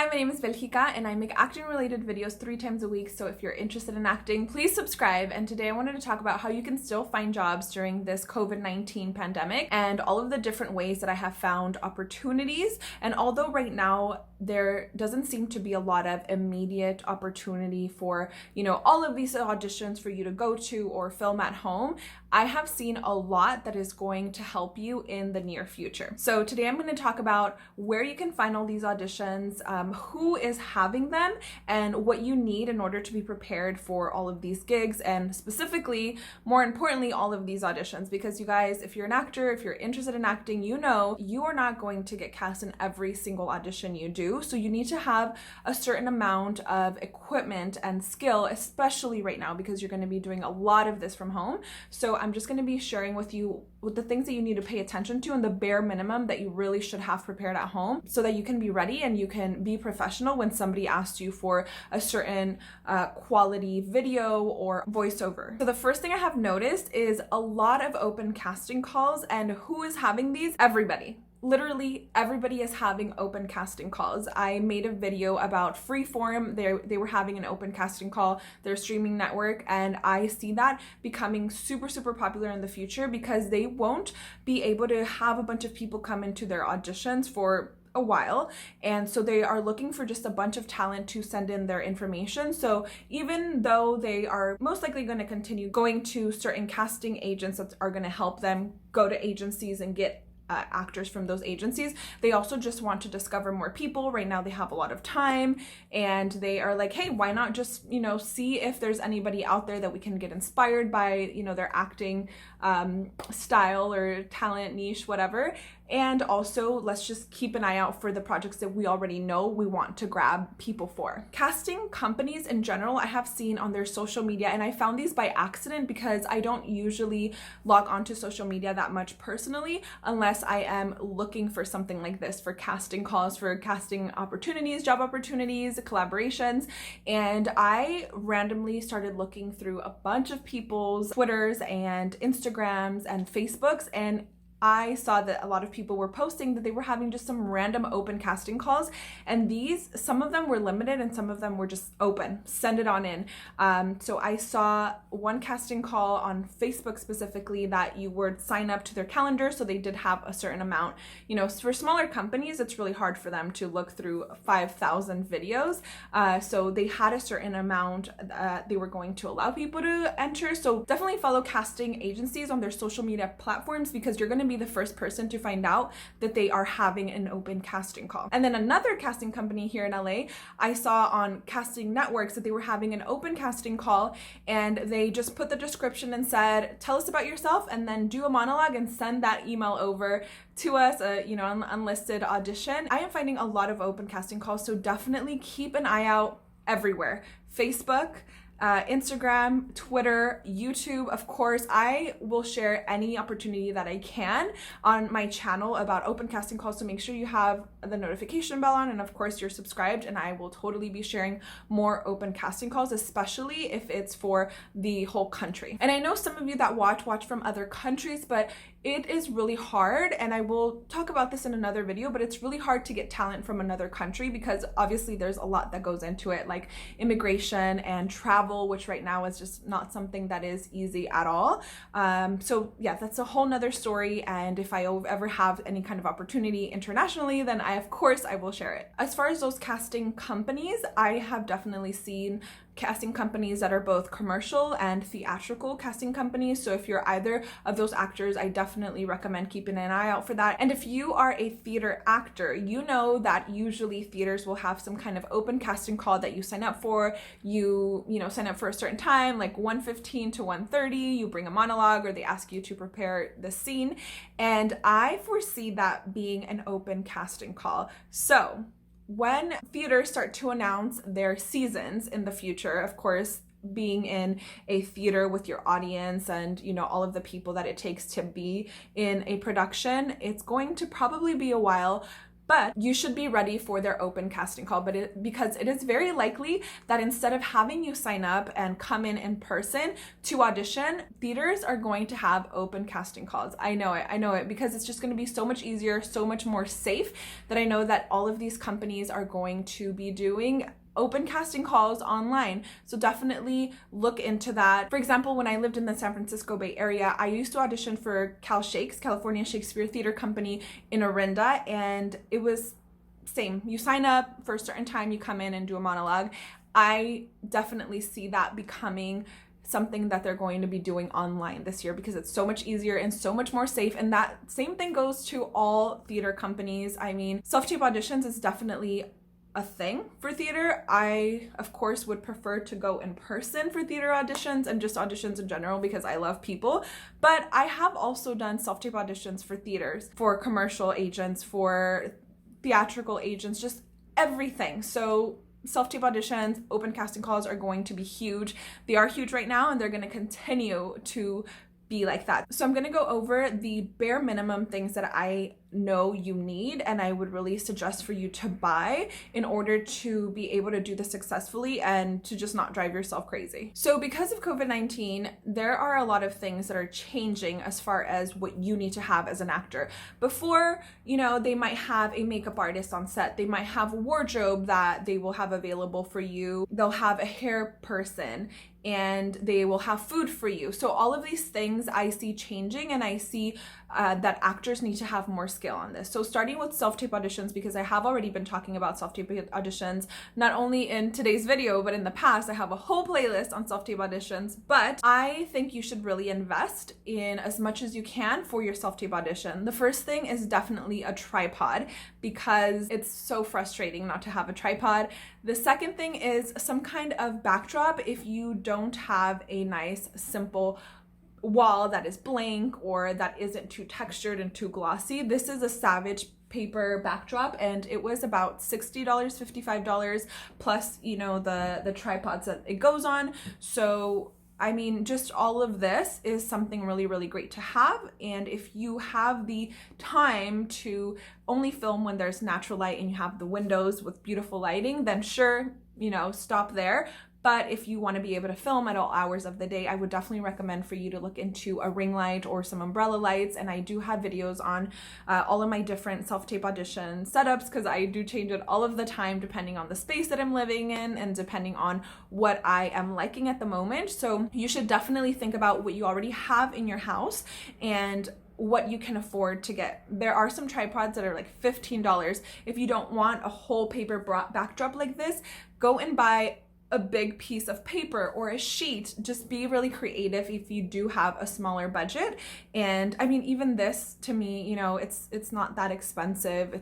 Hi, my name is Belgica and I make acting related videos 3 times a week, so if you're interested in acting, please subscribe. And today I wanted to talk about how you can still find jobs during this COVID-19 pandemic and all of the different ways that I have found opportunities. And although right now there doesn't seem to be a lot of immediate opportunity for, all of these auditions for you to go to or film at home, I have seen a lot that is going to help you in the near future. So today I'm going to talk about where you can find all these auditions, who is having them, and what you need in order to be prepared for all of these gigs, and specifically, more importantly, all of these auditions. Because you guys, if you're an actor, if you're interested in acting, you know you are not going to get cast in every single audition you do. So you need to have a certain amount of equipment and skill, especially right now, because you're going to be doing a lot of this from home. So I'm just going to be sharing with you the things that you need to pay attention to and the bare minimum that you really should have prepared at home so that you can be ready and you can be professional when somebody asks you for a certain quality video or voiceover. So the first thing I have noticed is a lot of open casting calls, and who is having these? Everybody. Literally everybody is having open casting calls. I made a video about Freeform. They were having an open casting call, their streaming network, and I see that becoming super popular in the future because they won't be able to have a bunch of people come into their auditions for a while, and so they are looking for just a bunch of talent to send in their information. So even though they are most likely going to continue going to certain casting agents that are going to help them go to agencies and get actors from those agencies, they also just want to discover more people. Right now they have a lot of time and they are like, hey, why not just see if there's anybody out there that we can get inspired by their acting style or talent niche, whatever. And also, let's just keep an eye out for the projects that we already know we want to grab people for. Casting companies in general, I have seen on their social media, and I found these by accident because I don't usually log onto social media that much personally unless I am looking for something like this, for casting calls, for casting opportunities, job opportunities, collaborations. And I randomly started looking through a bunch of people's Twitters and Instagrams and Facebooks, and I saw that a lot of people were posting that they were having just some random open casting calls, and some of them were limited and some of them were just open, send it on in. So I saw one casting call on Facebook specifically that you would sign up to their calendar, so they did have a certain amount. For smaller companies, it's really hard for them to look through 5,000 videos. So they had a certain amount they were going to allow people to enter. So definitely follow casting agencies on their social media platforms because you're going to be the first person to find out that they are having an open casting call. And then another casting company here in LA, I saw on casting networks that they were having an open casting call, and they just put the description and said, tell us about yourself and then do a monologue and send that email over to us, an unlisted audition. I am finding a lot of open casting calls, so definitely keep an eye out everywhere. Facebook, Instagram, Twitter, YouTube. Of course, I will share any opportunity that I can on my channel about open casting calls, so make sure you have the notification bell on, and of course you're subscribed, and I will totally be sharing more open casting calls, especially if it's for the whole country. And I know some of you that watch from other countries, but it is really hard, and I will talk about this in another video, but it's really hard to get talent from another country because obviously there's a lot that goes into it, like immigration and travel, which right now is just not something that is easy at all. So yeah, that's a whole nother story, and if I ever have any kind of opportunity internationally, then of course I will share it. As far as those casting companies, I have definitely seen casting companies that are both commercial and theatrical casting companies. So if you're either of those actors, I definitely recommend keeping an eye out for that. And if you are a theater actor, you know that usually theaters will have some kind of open casting call that you sign up for. You sign up for a certain time, like 1:15 to 1:30, you bring a monologue or they ask you to prepare the scene. And I foresee that being an open casting call. So when theaters start to announce their seasons in the future, of course, being in a theater with your audience and all of the people that it takes to be in a production, it's going to probably be a while. but you should be ready for their open casting call. Because it is very likely that instead of having you sign up and come in person to audition, theaters are going to have open casting calls. I know it, because it's just going to be so much easier, so much more safe, that I know that all of these companies are going to be doing open casting calls online. So definitely look into that. For example, when I lived in the San Francisco Bay Area, I used to audition for Cal Shakes, California Shakespeare Theater Company in Orinda, and it was same. You sign up for a certain time, you come in and do a monologue. I definitely see that becoming something that they're going to be doing online this year, because it's so much easier and so much more safe. And that same thing goes to all theater companies. I mean, self-tape auditions is definitely a thing for theater. I, of course, would prefer to go in person for theater auditions and just auditions in general, because I love people. But I have also done self-tape auditions for theaters, for commercial agents, for theatrical agents, just everything. So self-tape auditions, open casting calls are going to be huge. They are huge right now, and they're going to continue to be like that. So I'm going to go over the bare minimum things that I know you need and I would really suggest for you to buy in order to be able to do this successfully and to just not drive yourself crazy. So because of COVID-19, there are a lot of things that are changing as far as what you need to have as an actor. Before, they might have a makeup artist on set. They might have a wardrobe that they will have available for you. They'll have a hair person, and they will have food for you. So all of these things I see changing, and I see that actors need to have more skill on this. So starting with self-tape auditions, because I have already been talking about self-tape auditions, not only in today's video, but in the past. I have a whole playlist on self-tape auditions, but I think you should really invest in as much as you can for your self-tape audition. The first thing is definitely a tripod, because it's so frustrating not to have a tripod. The second thing is some kind of backdrop if you don't have a nice, simple wall that is blank or that isn't too textured and too glossy. This is a Savage paper backdrop, and it was about $60, $55 plus the tripods that it goes on. So I mean, just all of this is something really, really great to have. And if you have the time to only film when there's natural light and you have the windows with beautiful lighting, then sure, stop there. But if you want to be able to film at all hours of the day, I would definitely recommend for you to look into a ring light or some umbrella lights. And I do have videos on all of my different self-tape audition setups, because I do change it all of the time depending on the space that I'm living in and depending on what I am liking at the moment. So you should definitely think about what you already have in your house and what you can afford to get. There are some tripods that are like $15. If you don't want a whole paper backdrop like this, go and buy a big piece of paper or a sheet. Just be really creative if you do have a smaller budget. And I mean, even this, to me, it's not that expensive.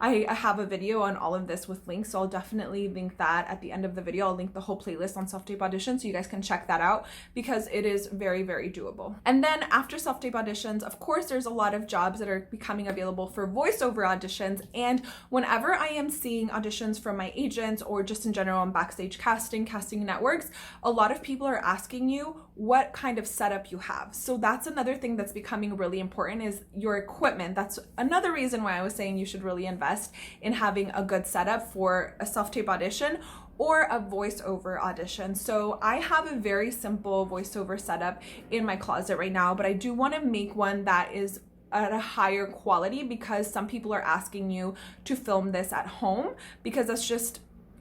I have a video on all of this with links, so I'll definitely link that at the end of the video. I'll link the whole playlist on self-tape auditions so you guys can check that out, because it is very, very doable. And then after self-tape auditions, of course, there's a lot of jobs that are becoming available for voiceover auditions. And whenever I am seeing auditions from my agents or just in general on Backstage Casting networks, a lot of people are asking you what kind of setup you have. So that's another thing that's becoming really important, is your equipment. That's another reason why I was saying you should really invest in having a good setup for a self-tape audition or a voiceover audition. So I have a very simple voiceover setup in my closet right now, but I do want to make one that is at a higher quality, because some people are asking you to film this at home, because that's just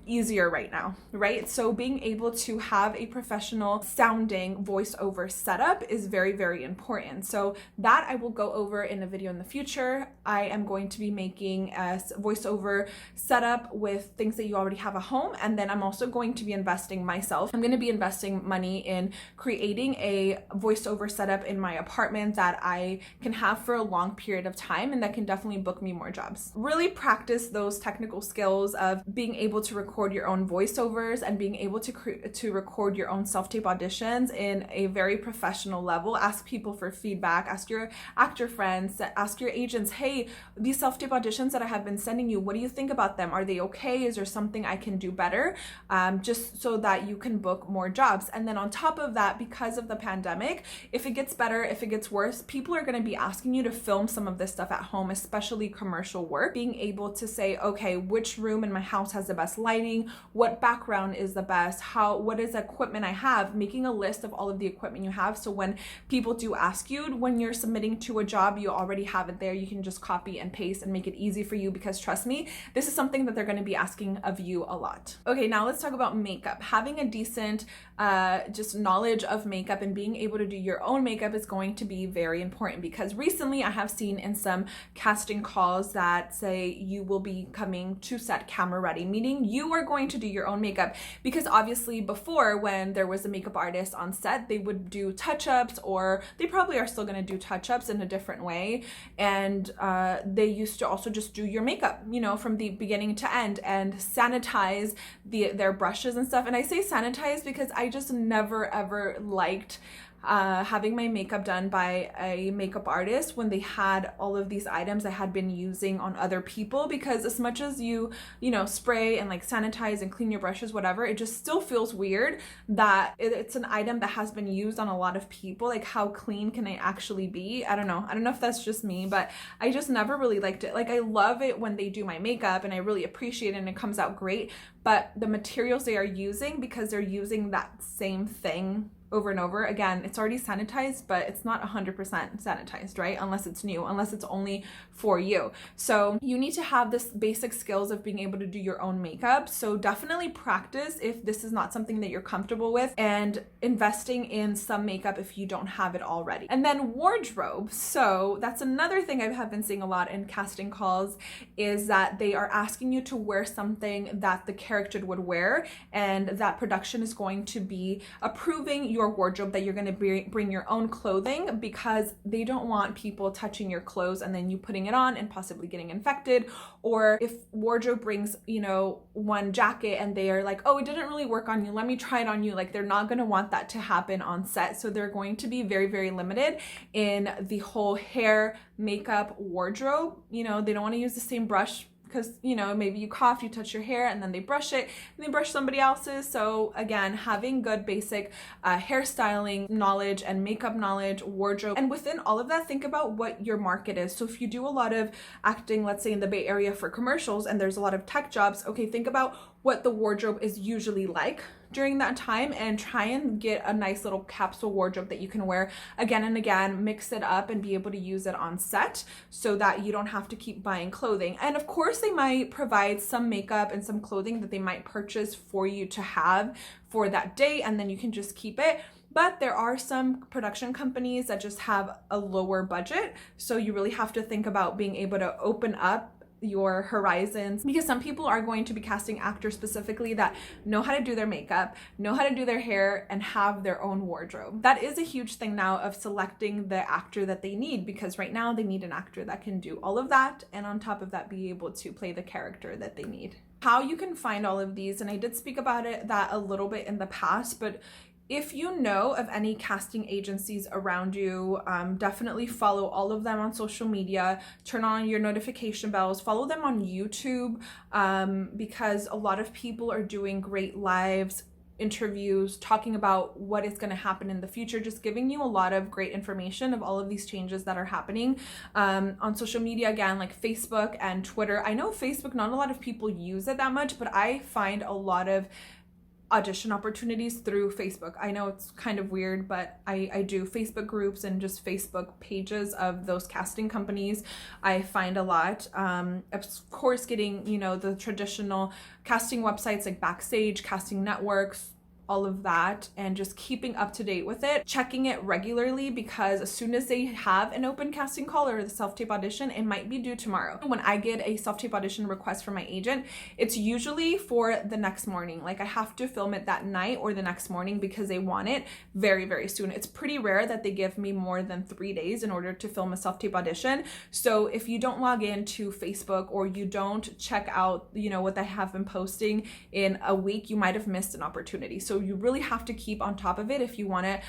easier right now, right? So being able to have a professional sounding voiceover setup is very, very important. So that I will go over in a video in the future. I am going to be making a voiceover setup with things that you already have at home. And then I'm also going to be investing myself. I'm going to be investing money in creating a voiceover setup in my apartment that I can have for a long period of time, and that can definitely book me more jobs. Really practice those technical skills of being able to record record your own voiceovers and being able to record your own self-tape auditions in a very professional level. Ask people for feedback, ask your actor friends, ask your agents, hey, these self-tape auditions that I have been sending you, what do you think about them? Are they okay? Is there something I can do better? Just so that you can book more jobs. And then on top of that, because of the pandemic, if it gets better, if it gets worse, people are going to be asking you to film some of this stuff at home, especially commercial work. Being able to say, okay, which room in my house has the best lighting? What background is the best? What is the equipment I have? Making a list of all of the equipment you have, so when people do ask you when you're submitting to a job, you already have it there. You can just copy and paste and make it easy for you, because trust me, this is something that they're going to be asking of you a lot. Okay, now let's talk about makeup. Having a decent just knowledge of makeup and being able to do your own makeup is going to be very important, because recently I have seen in some casting calls that say you will be coming to set camera ready, meaning you are going to do your own makeup. Because obviously before, when there was a makeup artist on set, they would do touch-ups, or they probably are still going to do touch-ups in a different way, and they used to also just do your makeup, you know, from the beginning to end, and sanitize their brushes and stuff. And I say sanitize because I just never ever liked having my makeup done by a makeup artist when they had all of these items I had been using on other people, because as much as you know, spray and like sanitize and clean your brushes, whatever, it just still feels weird that it's an item that has been used on a lot of people. Like, how clean can it actually be? I don't know if that's just me, but I just never really liked it. Like, I love it when they do my makeup and I really appreciate it and it comes out great, but the materials they are using, because they're using that same thing over and over again, it's already sanitized, but it's not 100% sanitized, right? Unless it's new, unless it's only for you. So you need to have this basic skills of being able to do your own makeup. So definitely practice if this is not something that you're comfortable with, and investing in some makeup if you don't have it already. And then wardrobe. So that's another thing I have been seeing a lot in casting calls, is that they are asking you to wear something that the character would wear, and that production is going to be approving your wardrobe, that you're going to bring your own clothing, because they don't want people touching your clothes and then you putting it on and possibly getting infected. Or if wardrobe brings, you know, one jacket and they are like, oh, it didn't really work on you, let me try it on you. Like, they're not going to want that to happen on set. So they're going to be very, very limited in the whole hair, makeup, wardrobe. You know, they don't want to use the same brush, because, you know, maybe you cough, you touch your hair, and then they brush it, and they brush somebody else's. So again, having good basic hairstyling knowledge and makeup knowledge, wardrobe. And within all of that, think about what your market is. So if you do a lot of acting, let's say in the Bay Area for commercials, and there's a lot of tech jobs, okay, think about what the wardrobe is usually like during that time, and try and get a nice little capsule wardrobe that you can wear again and again, mix it up and be able to use it on set, so that you don't have to keep buying clothing. And of course, they might provide some makeup and some clothing that they might purchase for you to have for that day, and then you can just keep it. But there are some production companies that just have a lower budget, so you really have to think about being able to open up your horizons, because some people are going to be casting actors specifically that know how to do their makeup, know how to do their hair, and have their own wardrobe. That is a huge thing now of selecting the actor that they need, because right now they need an actor that can do all of that, and on top of that, be able to play the character that they need. How you can find all of these, and I did speak about that a little bit in the past, but if you know of any casting agencies around you, definitely follow all of them on social media, turn on your notification bells, follow them on YouTube, because a lot of people are doing great lives, interviews, talking about what is going to happen in the future, just giving you a lot of great information of all of these changes that are happening on social media, again, like Facebook and Twitter. I know Facebook, not a lot of people use it that much, but I find a lot of audition opportunities through Facebook. I know it's kind of weird, but I do Facebook groups and just Facebook pages of those casting companies. I find a lot. Of course, getting, you know, the traditional casting websites like Backstage, Casting Networks, all of that, and just keeping up to date with it, checking it regularly, because as soon as they have an open casting call or the self-tape audition, it might be due tomorrow. When I get a self-tape audition request from my agent, it's usually for the next morning. Like I have to film it that night or the next morning because they want it very, very soon. It's pretty rare that they give me more than 3 days in order to film a self-tape audition. So if you don't log into Facebook or you don't check out, what they have been posting in a week, you might have missed an opportunity. So you really have to keep on top of it if you want to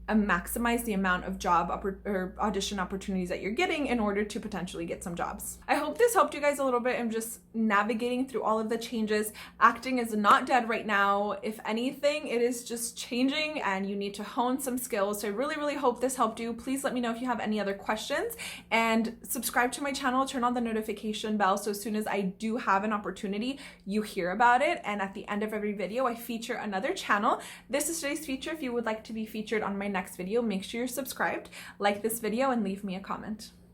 maximize the amount of job or audition opportunities that you're getting in order to potentially get some jobs. I hope this helped you guys a little bit in just navigating through all of the changes. Acting is not dead right now. If anything, it is just changing and you need to hone some skills. So I really, really hope this helped you. Please let me know if you have any other questions, and subscribe to my channel, turn on the notification bell so as soon as I do have an opportunity, you hear about it. And at the end of every video, I feature another channel. This is today's feature. If you would like to be featured on my next video, make sure you're subscribed, like this video, and leave me a comment.